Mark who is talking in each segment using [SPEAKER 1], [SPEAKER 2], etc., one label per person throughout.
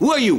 [SPEAKER 1] Who are you?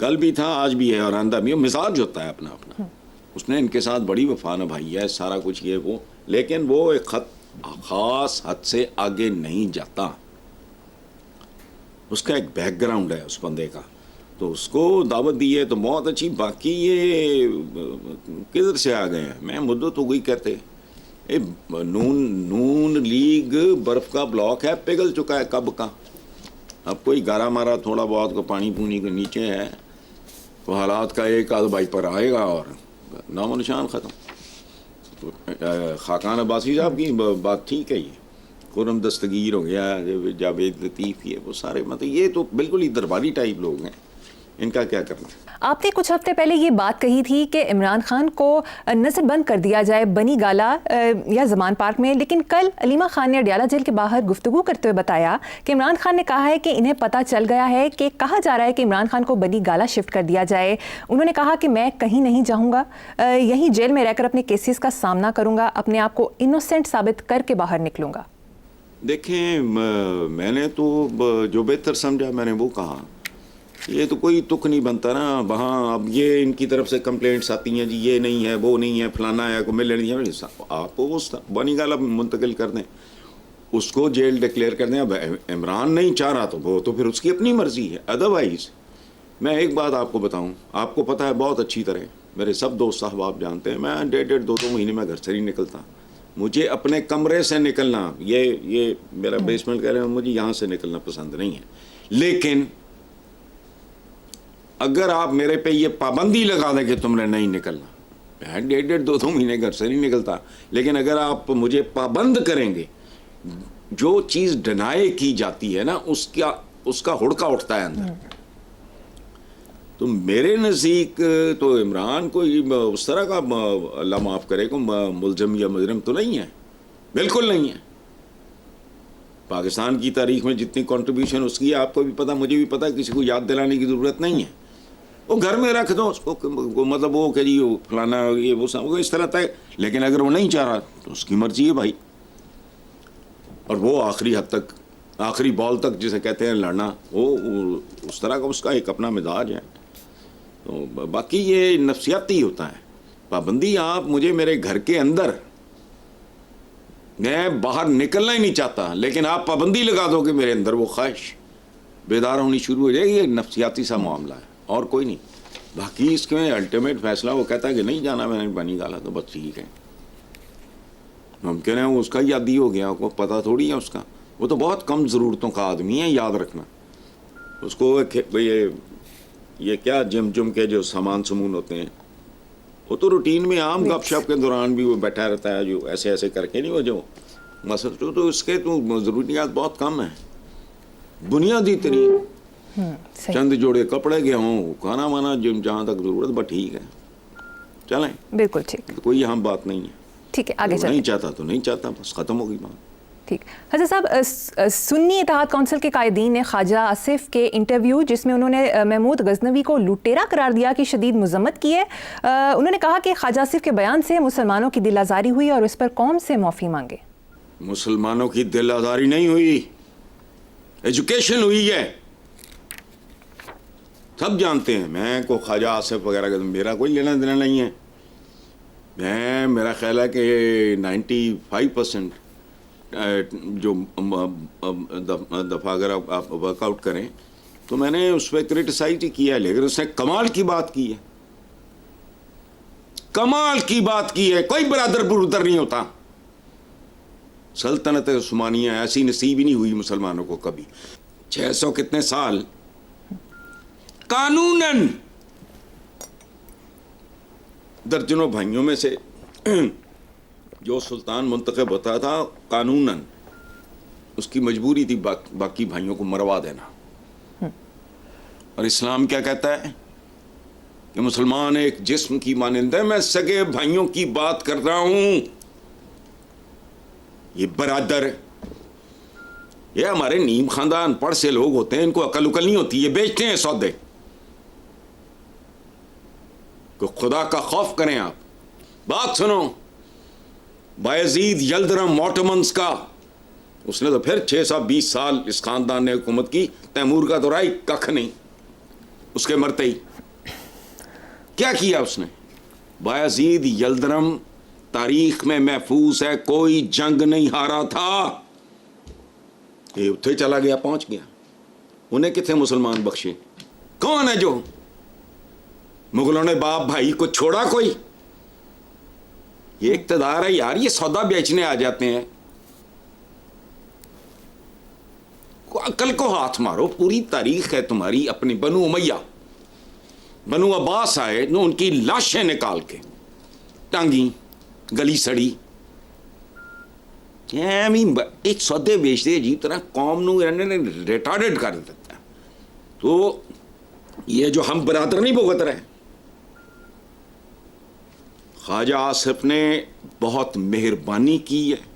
[SPEAKER 1] کل بھی تھا، آج بھی ہے اور آئندہ بھی. مزاج ہوتا ہے اپنا اپنا. اس نے ان کے ساتھ بڑی وفا نبھائی ہے، سارا کچھ یہ وہ، لیکن وہ ایک خاص حد سے آگے نہیں جاتا. اس کا ایک بیک گراؤنڈ ہے اس بندے کا، تو اس کو دعوت دی ہے تو بہت اچھی. باقی یہ کدھر سے آ گئے ہیں؟ میں مدت ہو گئی کہتے نون لیگ برف کا بلاک ہے، پگھل چکا ہے کب کا. اب کوئی گارا مارا تھوڑا بہت کو پانی پونی کے نیچے ہے تو حالات کا ایک آدھ بائی پر آئے گا اور نام و نشان ختم. خاقان عباسی صاحب کی بات ٹھیک ہے. یہ خرم دستگیر ہو گیا، جاوید لطیف، یہ وہ سارے مطلب یہ تو بالکل ہی درباری ٹائپ لوگ ہیں، ان کا کیا کرنا.
[SPEAKER 2] آپ نے کچھ ہفتے پہلے یہ بات کہی تھی کہ عمران خان کو نظر بند کر دیا جائے بنی گالا یا زمان پارک میں، لیکن کل علیمہ خان نے اڈیالہ جیل کے باہر گفتگو کرتے ہوئے بتایا کہ عمران خان نے کہا ہے کہ انہیں پتہ چل گیا ہے کہ کہا جا رہا ہے کہ عمران خان کو بنی گالا شفٹ کر دیا جائے. انہوں نے کہا کہ میں کہیں نہیں جاؤں گا، یہیں جیل میں رہ کر اپنے کیسز کا سامنا کروں گا، اپنے آپ کو انوسینٹ ثابت کر کے باہر نکلوں گا.
[SPEAKER 1] دیکھیں میں نے تو جو بہتر سمجھا میں نے وہ کہا. یہ تو کوئی تک نہیں بنتا نا وہاں. اب یہ ان کی طرف سے کمپلینٹس آتی ہیں، جی یہ نہیں ہے وہ نہیں ہے فلانا ہے کو مل نہیں ہے. آپ اس بنی گالا منتقل کر دیں، اس کو جیل ڈکلیئر کر دیں. اب عمران نہیں چاہ رہا تو وہ تو پھر اس کی اپنی مرضی ہے. ادروائز میں ایک بات آپ کو بتاؤں، آپ کو پتہ ہے بہت اچھی طرح، میرے سب دوست صاحب جانتے ہیں، میں 1.5 2 مہینے میں گھر سے نہیں نکلتا. مجھے اپنے کمرے سے نکلنا، یہ میرا بیسمنٹ کہہ رہے ہیں، مجھے یہاں سے نکلنا پسند نہیں ہے. لیکن اگر آپ میرے پہ یہ پابندی لگا دیں کہ تم نے نہیں نکلنا، میں 1.5 2 مہینے گھر سے نہیں نکلتا. لیکن اگر آپ مجھے پابند کریں گے، جو چیز ڈینائی کی جاتی ہے نا اس کا ہڑکا اٹھتا ہے اندر. تو میرے نزدیک تو عمران کو اس طرح کا اللہ معاف کرے کو ملزم یا مجرم تو نہیں ہے، بالکل نہیں ہے. پاکستان کی تاریخ میں جتنی کنٹریبیوشن اس کی ہے آپ کو بھی پتہ، مجھے بھی پتہ، کسی کو یاد دلانے کی ضرورت نہیں ہے. وہ گھر میں رکھ دو اس کو، مطلب وہ کہ جی فلانا یہ وہ اس طرح طے. لیکن اگر وہ نہیں چاہ رہا تو اس کی مرضی ہے بھائی. اور وہ آخری حد تک، آخری بال تک جسے کہتے ہیں لڑنا، وہ اس طرح کا اس کا ایک اپنا مزاج ہے. تو باقی یہ نفسیاتی ہوتا ہے. پابندی آپ مجھے میرے گھر کے اندر، میں باہر نکلنا ہی نہیں چاہتا، لیکن آپ پابندی لگا دو کہ میرے اندر وہ خواہش بیدار ہونی شروع ہو جائے گی. یہ نفسیاتی سا معاملہ ہے اور کوئی نہیں. باقی اس کے الٹیمیٹ فیصلہ وہ کہتا ہے کہ نہیں جانا میں نے بنی گالا تو بس ٹھیک ہے. ممکن ہے اس کا یادی ہو گیا، کو پتہ تھوڑی ہے اس کا. وہ تو بہت کم ضرورتوں کا آدمی ہے، یاد رکھنا. اس کو یہ کیا جم کے جو سامان سمون ہوتے ہیں وہ تو روٹین میں عام گپ شپ کے دوران بھی وہ بیٹھا رہتا ہے، جو ایسے کر کے نہیں، وہ جو مسئلہ تو اس کے تو ضروریات بہت کم ہیں، بنیادی ترین چند جوڑے کپڑے کے ہوں، کھانا وانا جہاں تک ضرورت بس ٹھیک ہے، چلیں
[SPEAKER 2] بالکل ٹھیک،
[SPEAKER 1] کوئی اہم بات نہیں ہے.
[SPEAKER 2] ٹھیک ہے آگے چلیں.
[SPEAKER 1] نہیں چاہتا تو نہیں چاہتا، بس ختم ہو گئی بات.
[SPEAKER 2] ٹھیک. حضرت صاحب، سنی اتحاد کونسل کے قائدین نے خواجہ آصف کے انٹرویو جس میں انہوں نے محمود غزنوی کو لٹیرا قرار دیا کی شدید مذمت کی ہے. انہوں نے کہا کہ خواجہ آصف کے بیان سے مسلمانوں کی دل آزاری ہوئی اور اس پر قوم سے معافی مانگے.
[SPEAKER 1] مسلمانوں کی دل آزاری نہیں ہوئی، ایجوکیشن ہوئی ہے. سب جانتے ہیں. میں کو خواجہ آصف وغیرہ کا میرا کوئی لینا دینا نہیں ہے. میرا خیال ہے کہ 95% جو دفعہ اگر آپ ورک آؤٹ کریں تو میں نے اس پہ کرٹیسائز ہی کیا ہے، لیکن اس نے کمال کی بات کی ہے. کمال کی بات کی ہے. کوئی برادر نہیں ہوتا. سلطنت عثمانیہ ایسی نصیب ہی نہیں ہوئی مسلمانوں کو کبھی. 600 کتنے سال قانوناً درجنوں بھائیوں میں سے جو سلطان منتخب ہوتا تھا قانوناً اس کی مجبوری تھی باقی بھائیوں کو مروا دینا. اور اسلام کیا کہتا ہے کہ مسلمان ایک جسم کی مانند ہے. میں سگے بھائیوں کی بات کر رہا ہوں. یہ برادر، یہ ہمارے نیم خاندان پڑھ سے لوگ ہوتے ہیں، ان کو عقل نہیں ہوتی، یہ بیچتے ہیں سودے. کہ خدا کا خوف کریں. آپ بات سنو، بایزید یلدرم موٹمنس کا، اس نے تو پھر 620 سال اس خاندان نے حکومت کی. تیمور کا تو رائی ککھ نہیں اس کے مرتے ہی. کیا کیا اس نے؟ بایزید یلدرم تاریخ میں محفوظ ہے، کوئی جنگ نہیں ہارا تھا، یہ اتھے چلا گیا، پہنچ گیا۔ انہیں کتنے مسلمان بخشے؟ کون ہے جو؟ مغلوں نے باپ بھائی کو چھوڑا کوئی؟ یہ اقتدار ہے یار، یہ سودا بیچنے آ جاتے ہیں۔ عقل کو ہاتھ مارو، پوری تاریخ ہے تمہاری اپنی۔ بنو امیہ، بنو عباس آئے، ان کی لاشیں نکال کے ٹانگی، گلی سڑی، ایک سودے بیچ دے جی طرح قوم نو ریٹارڈڈ کر دیتا ہے۔ تو یہ جو ہم برادر نہیں بھگت رہے، خواجہ آصف نے بہت مہربانی کی ہے،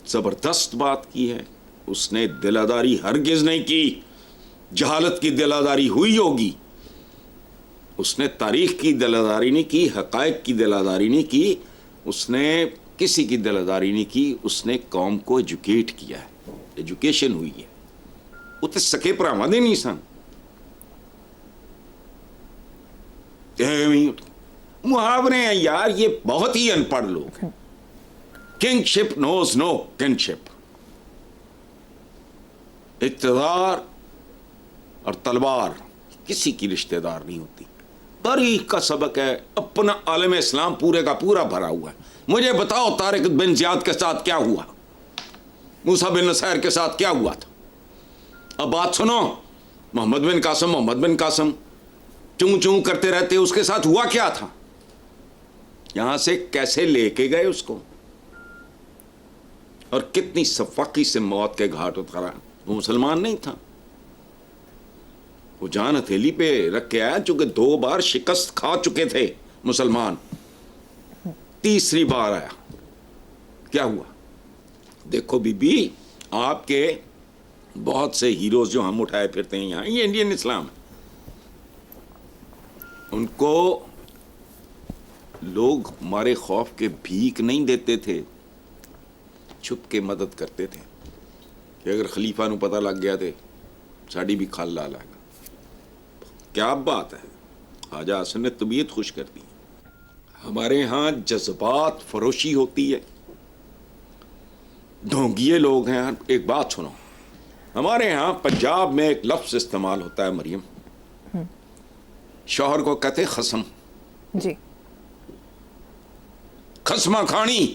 [SPEAKER 1] زبردست بات کی ہے، اس نے دلاداری ہرگز نہیں کی۔ جہالت کی دلاداری ہوئی ہوگی، اس نے تاریخ کی دلاداری نہیں کی، حقائق کی دلاداری نہیں کی، اس نے کسی کی دلاداری نہیں کی، اس نے قوم کو ایجوکیٹ کیا ہے، ایجوکیشن ہوئی ہے۔ وہ تو سکے پراواں دے نہیں سن، محاورے ہیں یار، یہ بہت ہی ان پڑھ لوگ ہیں۔ کنگ شپ نوز نو کن شپ، اقتدار اور تلوار کسی کی رشتہ دار نہیں ہوتی۔ تاریخ کا سبق ہے، اپنا عالم اسلام پورے کا پورا بھرا ہوا ہے۔ مجھے بتاؤ طارق بن زیاد کے ساتھ کیا ہوا، موسیٰ بن نصیر کے ساتھ کیا ہوا تھا؟ اب بات سنو، محمد بن قاسم چوں چوں کرتے رہتے، اس کے ساتھ ہوا کیا تھا؟ یہاں سے کیسے لے کے گئے اس کو، اور کتنی سفاکی سے موت کے گھاٹ اترا۔ وہ مسلمان نہیں تھا، وہ جان ہتھیلی پہ رکھ کے آیا، چونکہ 2 بار شکست کھا چکے تھے مسلمان، تیسری بار آیا، کیا ہوا؟ دیکھو بی بی، آپ کے بہت سے ہیروز جو ہم اٹھائے پھرتے ہیں یہاں، یہ انڈین اسلام ہے، ان کو لوگ ہمارے خوف کے بھیک نہیں دیتے تھے، چھپ کے مدد کرتے تھے کہ اگر خلیفہ نو پتہ لگ گیا تھے ساڑی بھی کھال لا لائے گا۔ کیا بات ہے، خواجہ حسن نے طبیعت خوش کر دی۔ ہمارے ہاں جذبات فروشی ہوتی ہے، ڈھونگیے لوگ ہیں۔ ایک بات سنو، ہمارے ہاں پنجاب میں ایک لفظ استعمال ہوتا ہے مریم، شوہر کو کہتے خصم،
[SPEAKER 2] جی،
[SPEAKER 1] خصمہ کھانی،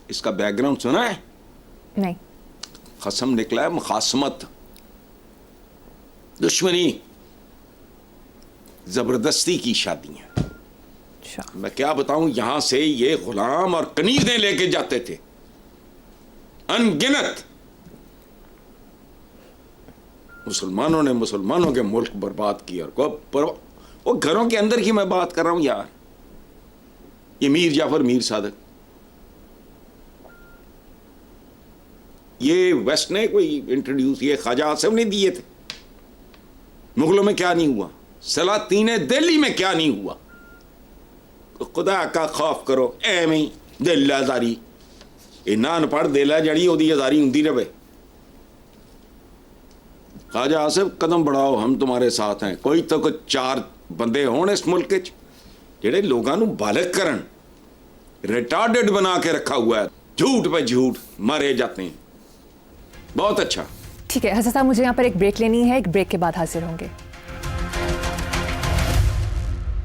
[SPEAKER 1] اس کا بیک گراؤنڈ سنا ہے؟
[SPEAKER 2] نہیں۔
[SPEAKER 1] خصم نکلا ہے مخاصمت، دشمنی، زبردستی کی شادیاں۔ میں کیا بتاؤں، یہاں سے یہ غلام اور کنیزیں لے کے جاتے تھے ان گنت۔ مسلمانوں نے مسلمانوں کے ملک برباد کیا، اور وہ گھروں کے اندر کی میں بات کر رہا ہوں یار۔ یہ میر جعفر میر صادق، یہ ویسٹ نے کوئی انٹروڈیوس، یہ خواجہ آصف نے دیے تھے۔ مغلوں میں کیا نہیں ہوا، سلاطین دہلی میں کیا نہیں ہوا۔ خدا کا خوف کرو، ایویں دل آزاری، نان پڑھ دل جڑی وہ آزاری ہوں رہے۔ خواجہ آصف قدم بڑھاؤ، ہم تمہارے ساتھ ہیں۔ کوئی تو کچھ 4 بندے ہون اس ملک چ جڑے لوگاں نو بالغ کرن، ریٹارڈڈ بنا کے رکھا ہوا ہے، جھوٹ پہ جھوٹ مارے جاتے ہیں۔ بہت اچھا،
[SPEAKER 2] ٹھیک ہے حسن صاحب، مجھے یہاں پر ایک بریک لینی ہے، ایک بریک کے بعد حاضر ہوں گے۔